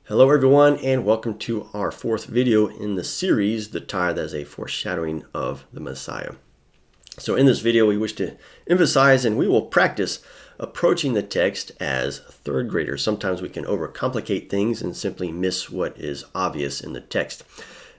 Hello everyone, and welcome to our fourth video in the series, The Tithe as a Foreshadowing of the Messiah. So in this video we wish to emphasize and we will practice approaching the text as third graders. Sometimes we can overcomplicate things and simply miss what is obvious in the text.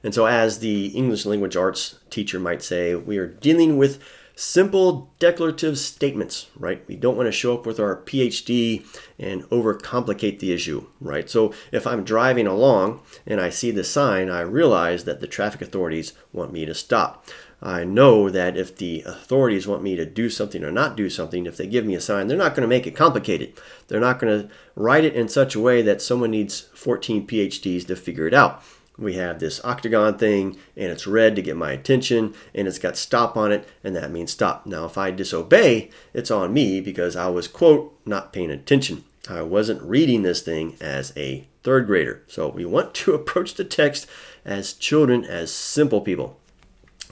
And so as the English language arts teacher might say, we are dealing with simple declarative statements, right? We don't want to show up with our PhD and overcomplicate the issue, right? So if I'm driving along and I see the sign, I realize that the traffic authorities want me to stop. I know that if the authorities want me to do something or not do something, if they give me a sign, they're not going to make it complicated. They're not going to write it in such a way that someone needs 14 PhDs to figure it out. We have this octagon thing, and it's red to get my attention, and it's got stop on it, and that means stop. Now, if I disobey, it's on me because I was, quote, not paying attention. I wasn't reading this thing as a third grader. So we want to approach the text as children, as simple people.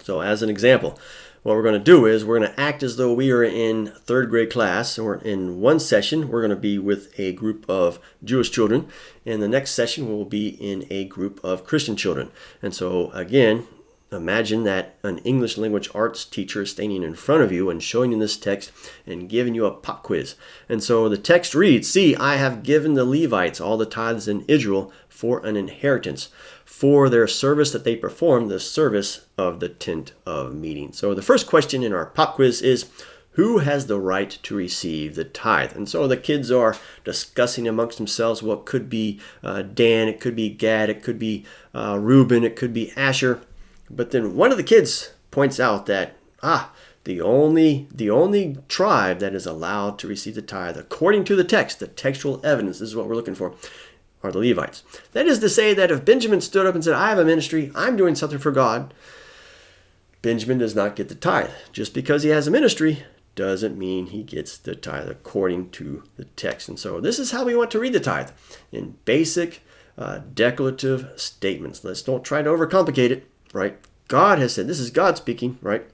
So as an example, what we're going to do is we're going to act as though we are in third grade class, or in one session we're going to be with a group of Jewish children. In the next session we'll be in a group of Christian children. And so again, imagine that an English language arts teacher is standing in front of you and showing you this text and giving you a pop quiz. And so the text reads, "See, I have given the Levites all the tithes in Israel for an inheritance, for their service that they perform, the service of the tent of meeting." So the first question in our pop quiz is, who has the right to receive the tithe? And so the kids are discussing amongst themselves what could be Dan, it could be Gad, it could be Reuben, it could be Asher. But then one of the kids points out that, the only tribe that is allowed to receive the tithe, according to the text, the textual evidence, this is what we're looking for, are the Levites. That is to say that if Benjamin stood up and said, "I have a ministry, I'm doing something for God," Benjamin does not get the tithe. Just because he has a ministry doesn't mean he gets the tithe according to the text. And so this is how we want to read the tithe, in basic declarative statements. Let's don't try to overcomplicate it, right? God has said, this is God speaking, right?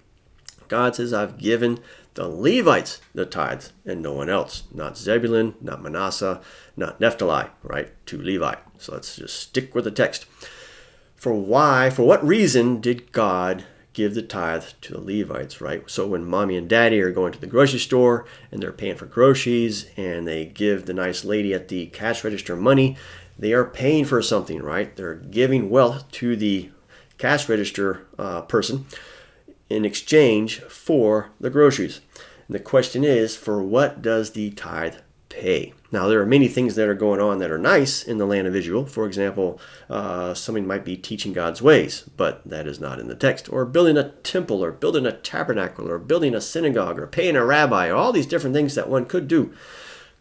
God says, "I've given the Levites the tithes and no one else." Not Zebulun, not Manasseh, not Naphtali, right? To Levi. So let's just stick with the text. For what reason did God give the tithe to the Levites, right? So when mommy and daddy are going to the grocery store and they're paying for groceries and they give the nice lady at the cash register money, they are paying for something, right? They're giving wealth to the cash register person in exchange for the groceries. And the question is, for what does the tithe pay? Now, there are many things that are going on that are nice in the land of Israel. For example, somebody might be teaching God's ways, but that is not in the text. Or building a temple, or building a tabernacle, or building a synagogue, or paying a rabbi, or all these different things that one could do.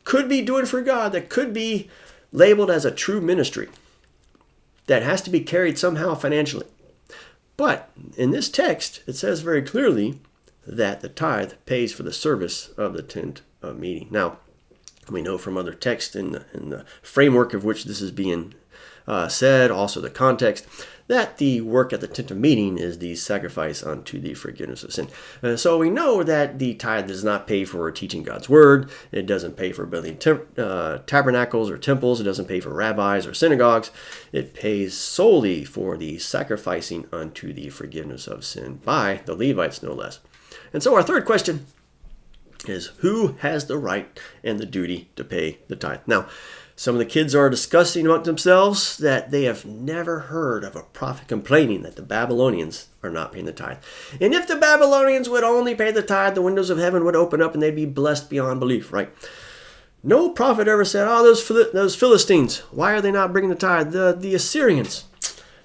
Could be doing for God, that could be labeled as a true ministry that has to be carried somehow financially. But in this text, it says very clearly that the tithe pays for the service of the tent of meeting. Now, we know from other texts in the framework of which this is being said, also the context, that the work at the tent of meeting is the sacrifice unto the forgiveness of sin. So we know that the tithe does not pay for teaching God's word. It doesn't pay for building tabernacles or temples. It doesn't pay for rabbis or synagogues. It pays solely for the sacrificing unto the forgiveness of sin by the Levites, no less. And so our third question is, who has the right and the duty to pay the tithe? Now, some of the kids are discussing among themselves that they have never heard of a prophet complaining that the Babylonians are not paying the tithe. And if the Babylonians would only pay the tithe, the windows of heaven would open up and they'd be blessed beyond belief, right? No prophet ever said, those Philistines, why are they not bringing the tithe? The Assyrians,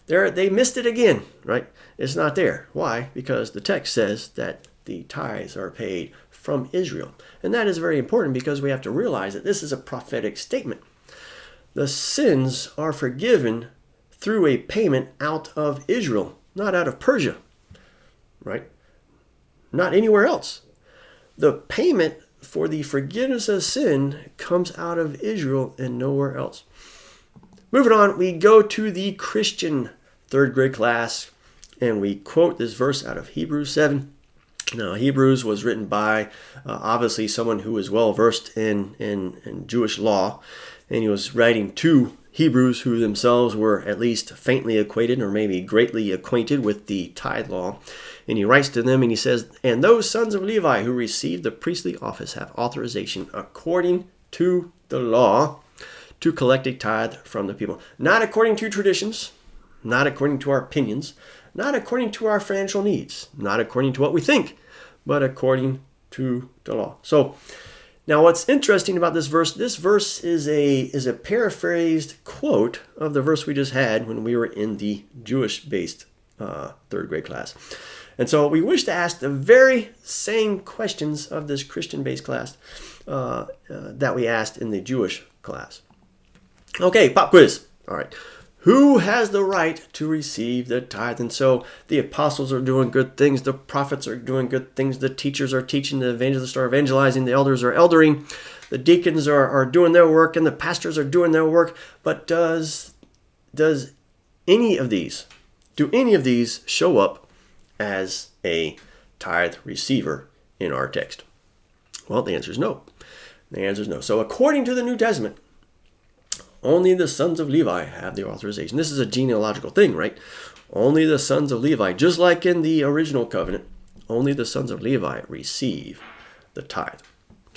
they missed it again, right? It's not there. Why? Because the text says that the tithes are paid from Israel. And that is very important because we have to realize that this is a prophetic statement. The sins are forgiven through a payment out of Israel, not out of Persia, right? Not anywhere else. The payment for the forgiveness of sin comes out of Israel and nowhere else. Moving on, we go to the Christian third grade class, and we quote this verse out of Hebrews 7. Now, Hebrews was written by obviously someone who is well versed in Jewish law, and he was writing to Hebrews who themselves were at least faintly acquainted or maybe greatly acquainted with the tithe law. And he writes to them and he says, "And those sons of Levi who received the priestly office have authorization according to the law to collect a tithe from the people." Not according to traditions, not according to our opinions, not according to our financial needs, not according to what we think, but according to the law. So now what's interesting about this verse is a paraphrased quote of the verse we just had when we were in the Jewish-based third grade class. And so we wish to ask the very same questions of this Christian-based class that we asked in the Jewish class. Okay, pop quiz. All right. Who has the right to receive the tithe? And so the apostles are doing good things. The prophets are doing good things. The teachers are teaching. The evangelists are evangelizing. The elders are eldering. The deacons are doing their work. And the pastors are doing their work. But do any of these show up as a tithe receiver in our text? Well, the answer is no. The answer is no. So according to the New Testament, only the sons of Levi have the authorization. This is a genealogical thing, right? Only the sons of Levi, just like in the original covenant, only the sons of Levi receive the tithe,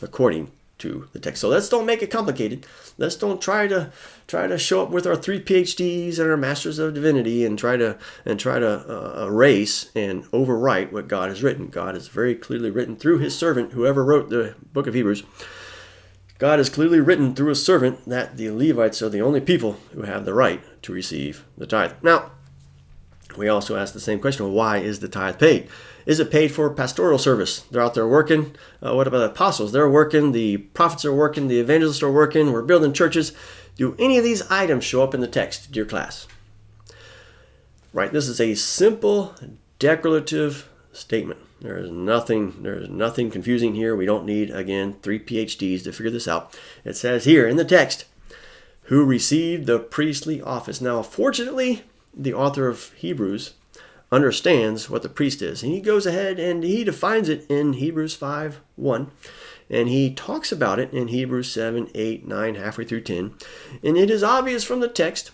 according to the text. So let's don't make it complicated. Let's don't try to show up with our 3 PhDs and our Masters of Divinity and try to erase and overwrite what God has written. God has very clearly written through His servant, whoever wrote the book of Hebrews. God has clearly written through a servant that the Levites are the only people who have the right to receive the tithe. Now, we also ask the same question: why is the tithe paid? Is it paid for pastoral service? They're out there working. What about the apostles? They're working. The prophets are working. The evangelists are working. We're building churches. Do any of these items show up in the text, dear class? Right. This is a simple declarative statement. There is nothing confusing here. We don't need, again, 3 PhDs to figure this out. It says here in the text, who received the priestly office. Now, fortunately, the author of Hebrews understands what the priest is. And he goes ahead and he defines it in Hebrews 5:1. And he talks about it in Hebrews 7, 8, 9, halfway through 10. And it is obvious from the text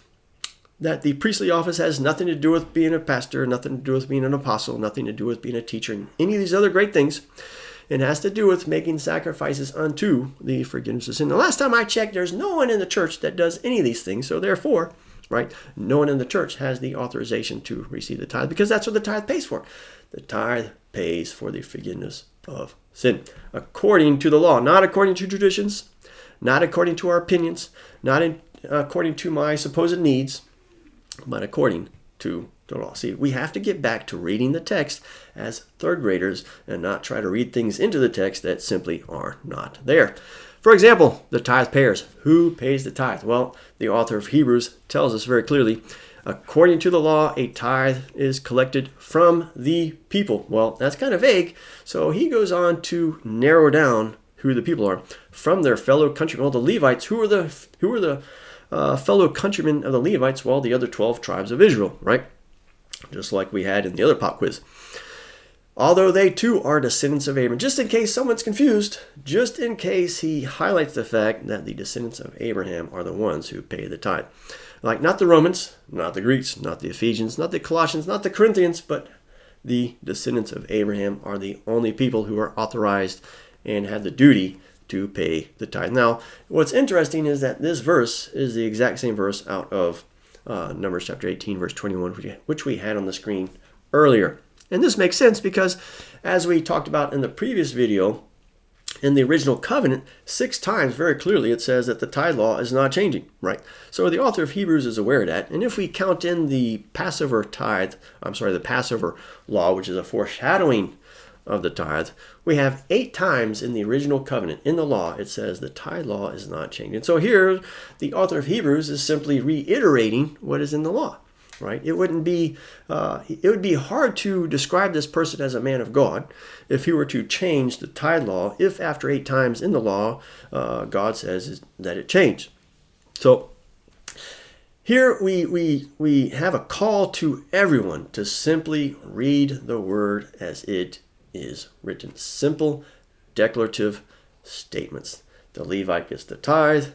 that the priestly office has nothing to do with being a pastor, nothing to do with being an apostle, nothing to do with being a teacher, and any of these other great things. It has to do with making sacrifices unto the forgiveness of sin. The last time I checked, there's no one in the church that does any of these things. So therefore, right, no one in the church has the authorization to receive the tithe, because that's what the tithe pays for. The tithe pays for the forgiveness of sin, according to the law, not according to traditions, not according to our opinions, not according to my supposed needs, but according to the law. See, we have to get back to reading the text as third graders and not try to read things into the text that simply are not there. For example, the tithe payers. Who pays the tithe? Well, the author of Hebrews tells us very clearly, according to the law, a tithe is collected from the people. Well, that's kind of vague, so he goes on to narrow down who the people are. From their fellow countrymen. Well, the Levites, who are the fellow countrymen of the Levites? Well, the other 12 tribes of Israel, right? Just like we had in the other pop quiz. Although they too are descendants of Abraham. Just in case someone's confused, just in case he highlights the fact that the descendants of Abraham are the ones who pay the tithe. Like not the Romans, not the Greeks, not the Ephesians, not the Colossians, not the Corinthians, but the descendants of Abraham are the only people who are authorized and have the duty to pay the tithe. Now, what's interesting is that this verse is the exact same verse out of Numbers chapter 18, verse 21, which we had on the screen earlier. And this makes sense because, as we talked about in the previous video, in the original covenant, 6 times very clearly it says that the tithe law is not changing, right? So the author of Hebrews is aware of that. And if we count in the Passover law, which is a foreshadowing of the tithe, we have 8 times in the original covenant, in the law, it says the tithe law is not changing. So here, the author of Hebrews is simply reiterating what is in the law, right? It would be hard to describe this person as a man of God if he were to change the tithe law, if after 8 times in the law, God says that it changed. So here we have a call to everyone to simply read the word as it is written. Simple, declarative statements. The Levite gets the tithe,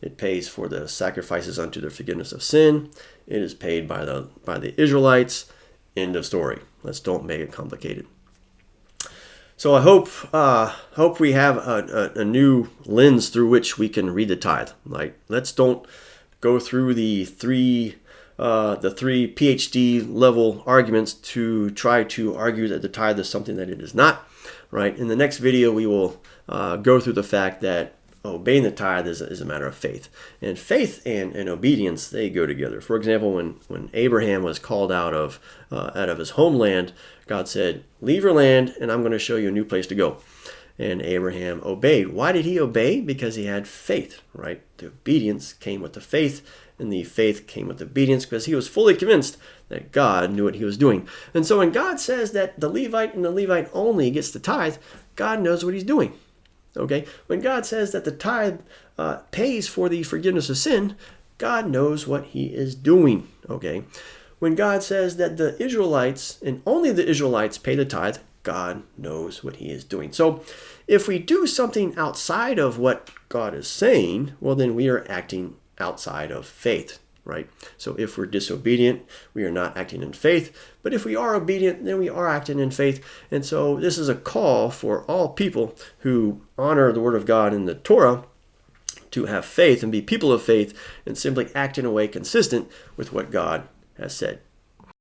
It pays for the sacrifices unto the forgiveness of sin. It is paid by the Israelites. End of story. Let's don't make it complicated. So I hope we have a new lens through which we can read the tithe. Like, let's don't go through the three PhD level arguments to try to argue that the tithe is something that it is not. Right. In the next video, we will go through the fact that obeying the tithe is a matter of faith. And faith and obedience, they go together. For example, when Abraham was called out of his homeland, God said, leave your land and I'm going to show you a new place to go. And Abraham obeyed. Why did he obey? Because he had faith, right? The obedience came with the faith, and the faith came with obedience because he was fully convinced that God knew what he was doing. And so when God says that the Levite and the Levite only gets the tithe, God knows what he's doing. Okay? When God says that the tithe pays for the forgiveness of sin, God knows what he is doing. Okay? When God says that the Israelites and only the Israelites pay the tithe, God knows what he is doing. So if we do something outside of what God is saying, well, then we are acting outside of faith, right? So if we're disobedient, we are not acting in faith. But if we are obedient, then we are acting in faith. And so this is a call for all people who honor the word of God in the Torah to have faith and be people of faith and simply act in a way consistent with what God has said.